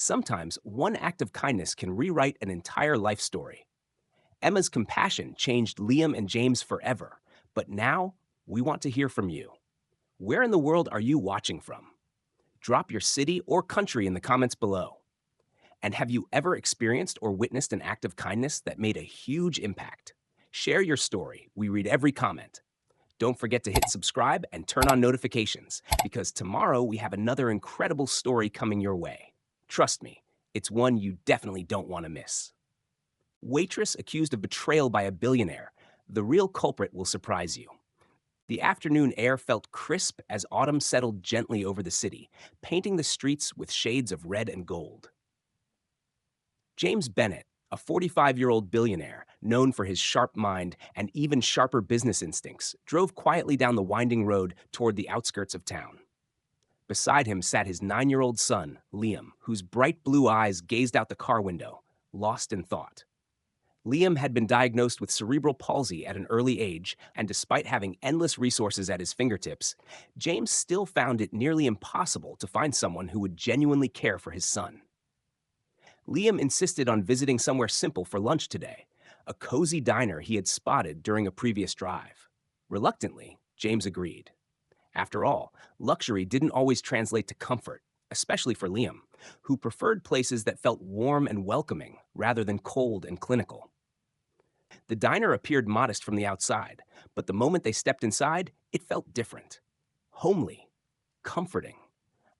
Sometimes one act of kindness can rewrite an entire life story. Emma's compassion changed Liam and James forever, but now we want to hear from you. Where in the world are you watching from? Drop your city or country in the comments below. And have you ever experienced or witnessed an act of kindness that made a huge impact? Share your story. We read every comment. Don't forget to hit subscribe and turn on notifications because tomorrow we have another incredible story coming your way. Trust me, it's one you definitely don't want to miss. Waitress accused of betrayal by a billionaire. The real culprit will surprise you. The afternoon air felt crisp as autumn settled gently over the city, painting the streets with shades of red and gold. James Bennett, a 45-year-old billionaire known for his sharp mind and even sharper business instincts, drove quietly down the winding road toward the outskirts of town. Beside him sat his 9-year-old son, Liam, whose bright blue eyes gazed out the car window, lost in thought. Liam had been diagnosed with cerebral palsy at an early age, and despite having endless resources at his fingertips, James still found it nearly impossible to find someone who would genuinely care for his son. Liam insisted on visiting somewhere simple for lunch today, a cozy diner he had spotted during a previous drive. Reluctantly, James agreed. After all, luxury didn't always translate to comfort, especially for Liam, who preferred places that felt warm and welcoming rather than cold and clinical. The diner appeared modest from the outside, but the moment they stepped inside, it felt different. Homely, comforting,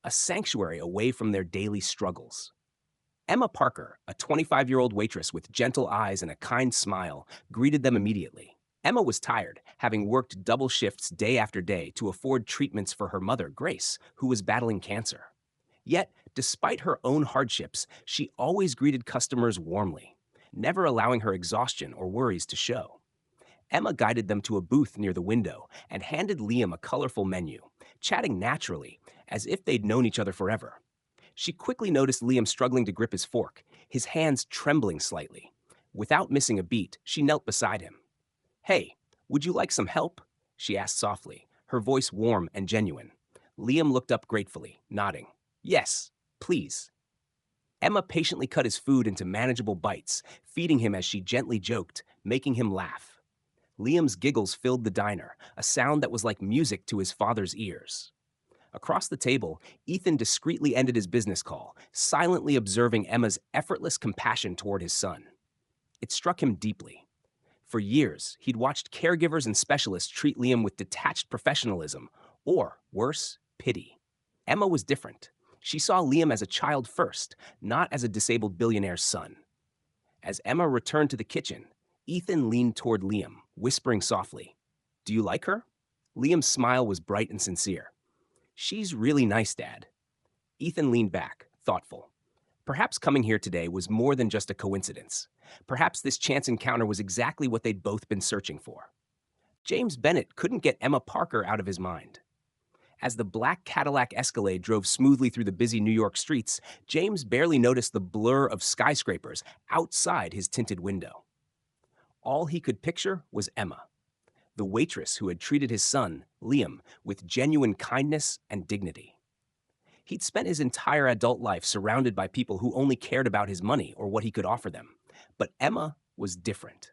a sanctuary away from their daily struggles. Emma Parker, a 25-year-old waitress with gentle eyes and a kind smile, greeted them immediately. Emma was tired, having worked double shifts day after day to afford treatments for her mother, Grace, who was battling cancer. Yet, despite her own hardships, she always greeted customers warmly, never allowing her exhaustion or worries to show. Emma guided them to a booth near the window and handed Liam a colorful menu, chatting naturally, as if they'd known each other forever. She quickly noticed Liam struggling to grip his fork, his hands trembling slightly. Without missing a beat, she knelt beside him. "Hey, would you like some help?" she asked softly, her voice warm and genuine. Liam looked up gratefully, nodding. "Yes, please." Emma patiently cut his food into manageable bites, feeding him as she gently joked, making him laugh. Liam's giggles filled the diner, a sound that was like music to his father's ears. Across the table, Ethan discreetly ended his business call, silently observing Emma's effortless compassion toward his son. It struck him deeply. For years, he'd watched caregivers and specialists treat Liam with detached professionalism, or, worse, pity. Emma was different. She saw Liam as a child first, not as a disabled billionaire's son. As Emma returned to the kitchen, Ethan leaned toward Liam, whispering softly, "Do you like her?" Liam's smile was bright and sincere. "She's really nice, Dad." Ethan leaned back, thoughtful. Perhaps coming here today was more than just a coincidence. Perhaps this chance encounter was exactly what they'd both been searching for. James Bennett couldn't get Emma Parker out of his mind. As the black Cadillac Escalade drove smoothly through the busy New York streets, James barely noticed the blur of skyscrapers outside his tinted window. All he could picture was Emma, the waitress who had treated his son, Liam, with genuine kindness and dignity. He'd spent his entire adult life surrounded by people who only cared about his money or what he could offer them. But Emma was different.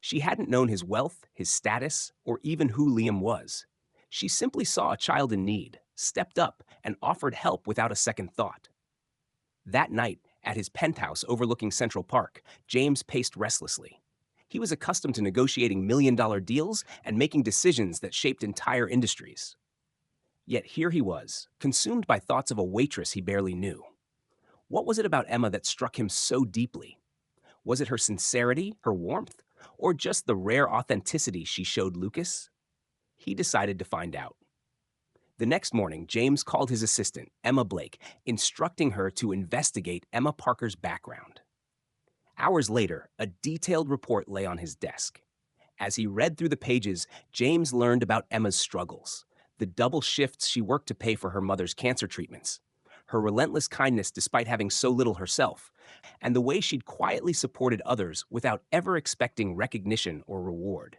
She hadn't known his wealth, his status, or even who Liam was. She simply saw a child in need, stepped up, and offered help without a second thought. That night, at his penthouse overlooking Central Park, James paced restlessly. He was accustomed to negotiating million-dollar deals and making decisions that shaped entire industries. Yet here he was, consumed by thoughts of a waitress he barely knew. What was it about Emma that struck him so deeply? Was it her sincerity, her warmth, or just the rare authenticity she showed Lucas? He decided to find out. The next morning, James called his assistant, Emma Blake, instructing her to investigate Emma Parker's background. Hours later, a detailed report lay on his desk. As he read through the pages, James learned about Emma's struggles, the double shifts she worked to pay for her mother's cancer treatments, her relentless kindness despite having so little herself, and the way she'd quietly supported others without ever expecting recognition or reward.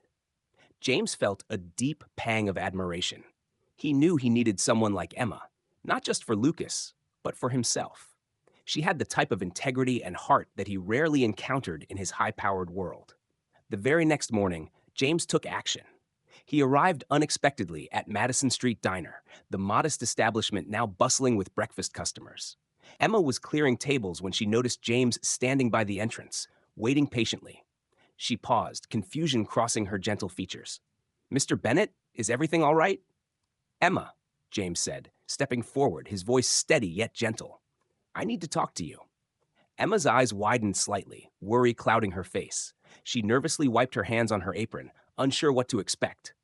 James felt a deep pang of admiration. He knew he needed someone like Emma, not just for Lucas, but for himself. She had the type of integrity and heart that he rarely encountered in his high powered world. The very next morning, James took action. He arrived unexpectedly at Madison Street Diner, the modest establishment now bustling with breakfast customers. Emma was clearing tables when she noticed James standing by the entrance, waiting patiently. She paused, confusion crossing her gentle features. "Mr. Bennett, is everything all right?" "Emma," James said, stepping forward, his voice steady yet gentle. "I need to talk to you." Emma's eyes widened slightly, worry clouding her face. She nervously wiped her hands on her apron, unsure what to expect.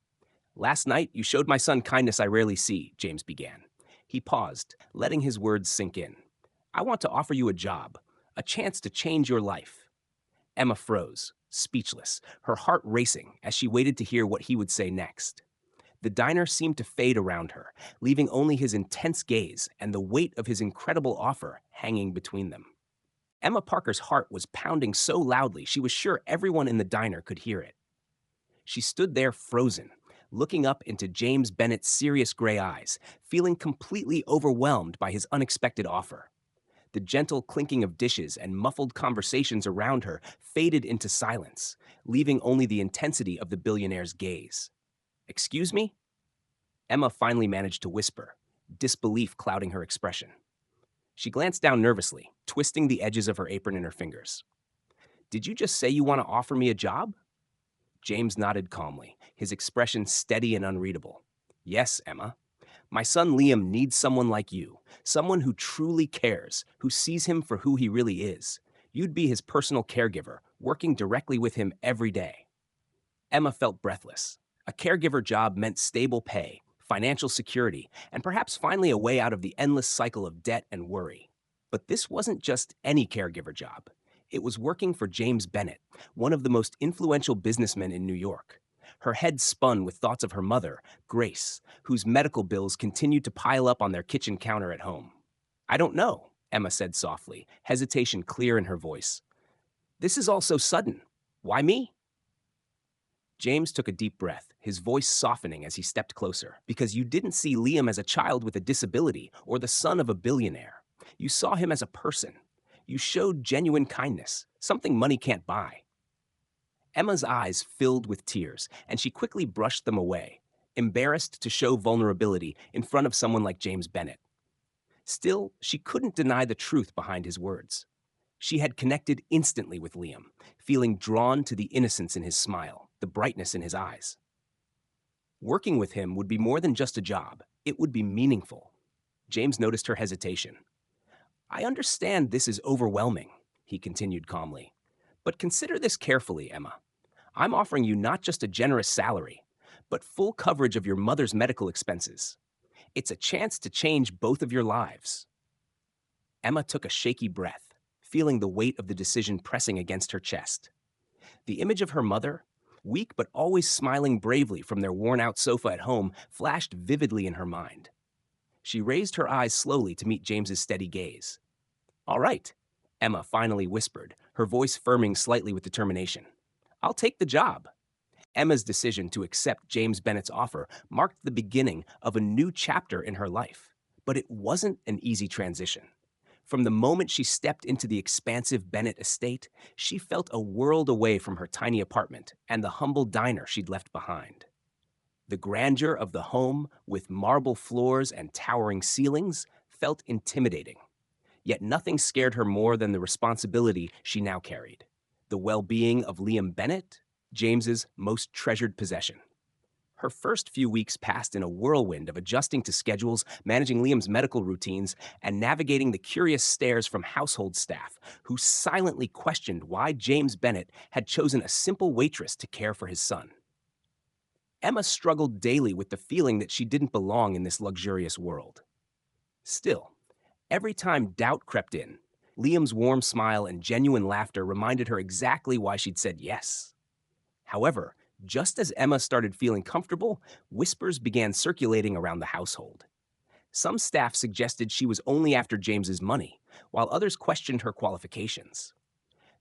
"Last night, you showed my son kindness I rarely see," James began. He paused, letting his words sink in. "I want to offer you a job, a chance to change your life." Emma froze, speechless, her heart racing as she waited to hear what he would say next. The diner seemed to fade around her, leaving only his intense gaze and the weight of his incredible offer hanging between them. Emma Parker's heart was pounding so loudly she was sure everyone in the diner could hear it. She stood there frozen, looking up into James Bennett's serious gray eyes, feeling completely overwhelmed by his unexpected offer. The gentle clinking of dishes and muffled conversations around her faded into silence, leaving only the intensity of the billionaire's gaze. "Excuse me?" Emma finally managed to whisper, disbelief clouding her expression. She glanced down nervously, twisting the edges of her apron in her fingers. "Did you just say you want to offer me a job?" James nodded calmly, his expression steady and unreadable. "Yes, Emma. My son Liam needs someone like you, someone who truly cares, who sees him for who he really is. You'd be his personal caregiver, working directly with him every day." Emma felt breathless. A caregiver job meant stable pay, financial security, and perhaps finally a way out of the endless cycle of debt and worry. But this wasn't just any caregiver job. It was working for James Bennett, one of the most influential businessmen in New York. Her head spun with thoughts of her mother, Grace, whose medical bills continued to pile up on their kitchen counter at home. "I don't know," Emma said softly, hesitation clear in her voice. "This is all so sudden. Why me?" James took a deep breath, his voice softening as he stepped closer. "Because you didn't see Liam as a child with a disability or the son of a billionaire. You saw him as a person. You showed genuine kindness, something money can't buy." Emma's eyes filled with tears, and she quickly brushed them away, embarrassed to show vulnerability in front of someone like James Bennett. Still, she couldn't deny the truth behind his words. She had connected instantly with Liam, feeling drawn to the innocence in his smile, the brightness in his eyes. Working with him would be more than just a job. It would be meaningful. James noticed her hesitation. "I understand this is overwhelming," he continued calmly. "But consider this carefully, Emma. I'm offering you not just a generous salary, but full coverage of your mother's medical expenses. It's a chance to change both of your lives." Emma took a shaky breath, feeling the weight of the decision pressing against her chest. The image of her mother, weak but always smiling bravely from their worn-out sofa at home, flashed vividly in her mind. She raised her eyes slowly to meet James's steady gaze. "All right," Emma finally whispered, her voice firming slightly with determination. "I'll take the job." Emma's decision to accept James Bennett's offer marked the beginning of a new chapter in her life. But it wasn't an easy transition. From the moment she stepped into the expansive Bennett estate, she felt a world away from her tiny apartment and the humble diner she'd left behind. The grandeur of the home, with marble floors and towering ceilings, felt intimidating. Yet nothing scared her more than the responsibility she now carried. The well-being of Liam Bennett, James's most treasured possession. Her first few weeks passed in a whirlwind of adjusting to schedules, managing Liam's medical routines, and navigating the curious stares from household staff who silently questioned why James Bennett had chosen a simple waitress to care for his son. Emma struggled daily with the feeling that she didn't belong in this luxurious world. Still, every time doubt crept in, Liam's warm smile and genuine laughter reminded her exactly why she'd said yes. However, just as Emma started feeling comfortable, whispers began circulating around the household. Some staff suggested she was only after James's money, while others questioned her qualifications.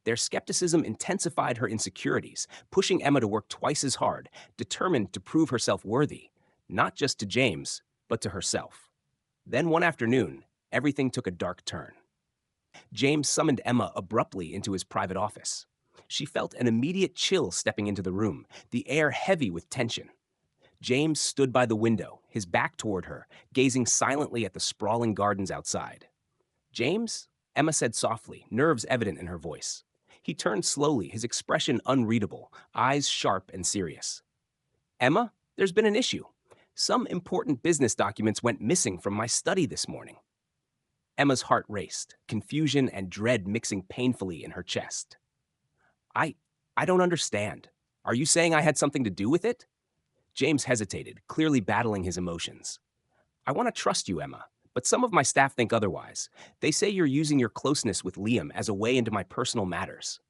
Their skepticism intensified her insecurities, pushing Emma to work twice as hard, determined to prove herself worthy, not just to James, but to herself. Then one afternoon, everything took a dark turn. James summoned Emma abruptly into his private office. She felt an immediate chill stepping into the room, the air heavy with tension. James stood by the window, his back toward her, gazing silently at the sprawling gardens outside. James? Emma said softly, nerves evident in her voice. He turned slowly, his expression unreadable, eyes sharp and serious. Emma, there's been an issue. Some important business documents went missing from my study this morning. Emma's heart raced, confusion and dread mixing painfully in her chest. I I don't understand. Are you saying I had something to do with it? James hesitated, clearly battling his emotions. I want to trust you, Emma, but some of my staff think otherwise. They say you're using your closeness with Liam as a way into my personal matters.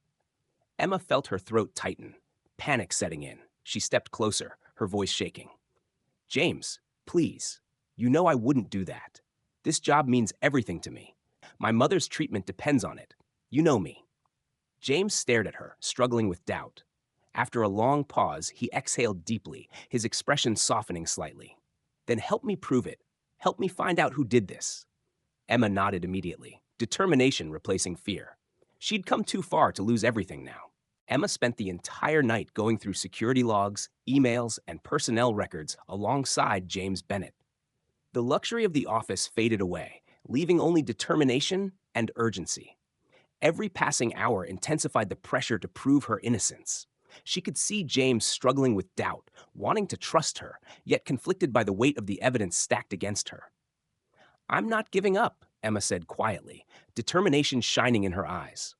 Emma felt her throat tighten, panic setting in. She stepped closer, her voice shaking. James, please. You know I wouldn't do that. This job means everything to me. My mother's treatment depends on it. You know me. James stared at her, struggling with doubt. After a long pause, he exhaled deeply, his expression softening slightly. Then help me prove it. Help me find out who did this. Emma nodded immediately, determination replacing fear. She'd come too far to lose everything now. Emma spent the entire night going through security logs, emails, and personnel records alongside James Bennett. The luxury of the office faded away, leaving only determination and urgency. Every passing hour intensified the pressure to prove her innocence. She could see James struggling with doubt, wanting to trust her, yet conflicted by the weight of the evidence stacked against her. I'm not giving up, Emma said quietly, determination shining in her eyes.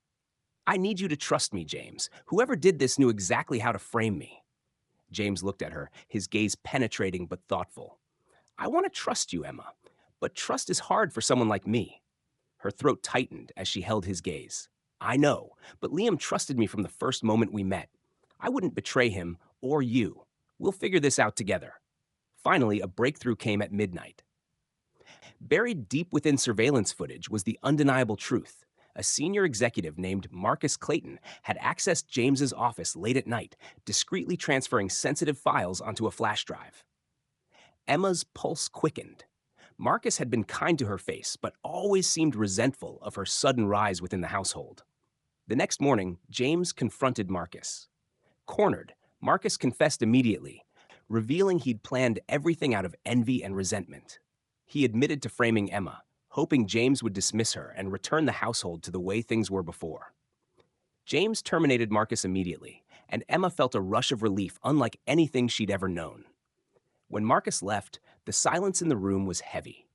I need you to trust me, James. Whoever did this knew exactly how to frame me. James looked at her, his gaze penetrating but thoughtful. I want to trust you, Emma, but trust is hard for someone like me. Her throat tightened as she held his gaze. I know, but Liam trusted me from the first moment we met. I wouldn't betray him or you. We'll figure this out together. Finally, a breakthrough came at midnight. Buried deep within surveillance footage was the undeniable truth. A senior executive named Marcus Clayton had accessed James's office late at night, discreetly transferring sensitive files onto a flash drive. Emma's pulse quickened. Marcus had been kind to her face, but always seemed resentful of her sudden rise within the household. The next morning, James confronted Marcus. Cornered, Marcus confessed immediately, revealing he'd planned everything out of envy and resentment. He admitted to framing Emma, hoping James would dismiss her and return the household to the way things were before. James terminated Marcus immediately, and Emma felt a rush of relief unlike anything she'd ever known. When Marcus left, the silence in the room was heavy.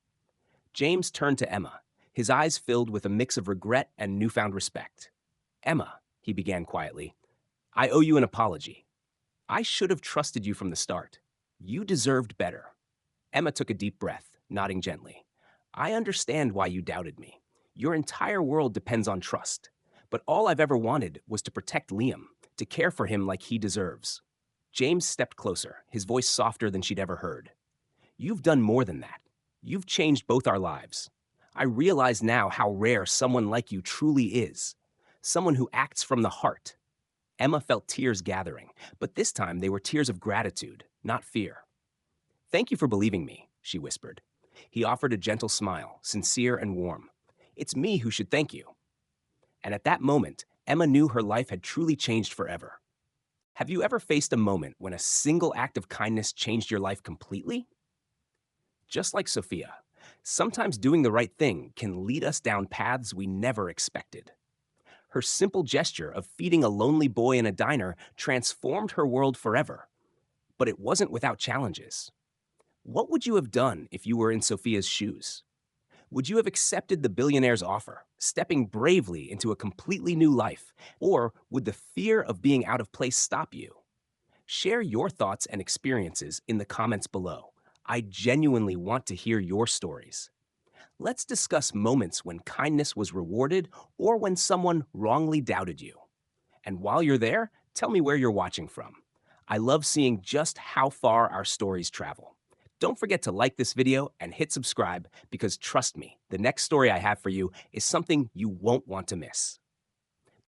James turned to Emma, his eyes filled with a mix of regret and newfound respect. Emma, he began quietly, I owe you an apology. I should have trusted you from the start. You deserved better. Emma took a deep breath, nodding gently. I understand why you doubted me. Your entire world depends on trust. But all I've ever wanted was to protect Liam, to care for him like he deserves. James stepped closer, his voice softer than she'd ever heard. You've done more than that. You've changed both our lives. I realize now how rare someone like you truly is. Someone who acts from the heart. Emma felt tears gathering, but this time they were tears of gratitude, not fear. Thank you for believing me, she whispered. He offered a gentle smile, sincere and warm. It's me who should thank you. And at that moment, Emma knew her life had truly changed forever. Have you ever faced a moment when a single act of kindness changed your life completely? Just like Sophia, sometimes doing the right thing can lead us down paths we never expected. Her simple gesture of feeding a lonely boy in a diner transformed her world forever. But it wasn't without challenges. What would you have done if you were in Sophia's shoes? Would you have accepted the billionaire's offer, stepping bravely into a completely new life? Or would the fear of being out of place stop you? Share your thoughts and experiences in the comments below. I genuinely want to hear your stories. Let's discuss moments when kindness was rewarded or when someone wrongly doubted you. And while you're there, tell me where you're watching from. I love seeing just how far our stories travel. Don't forget to like this video and hit subscribe because trust me, the next story I have for you is something you won't want to miss.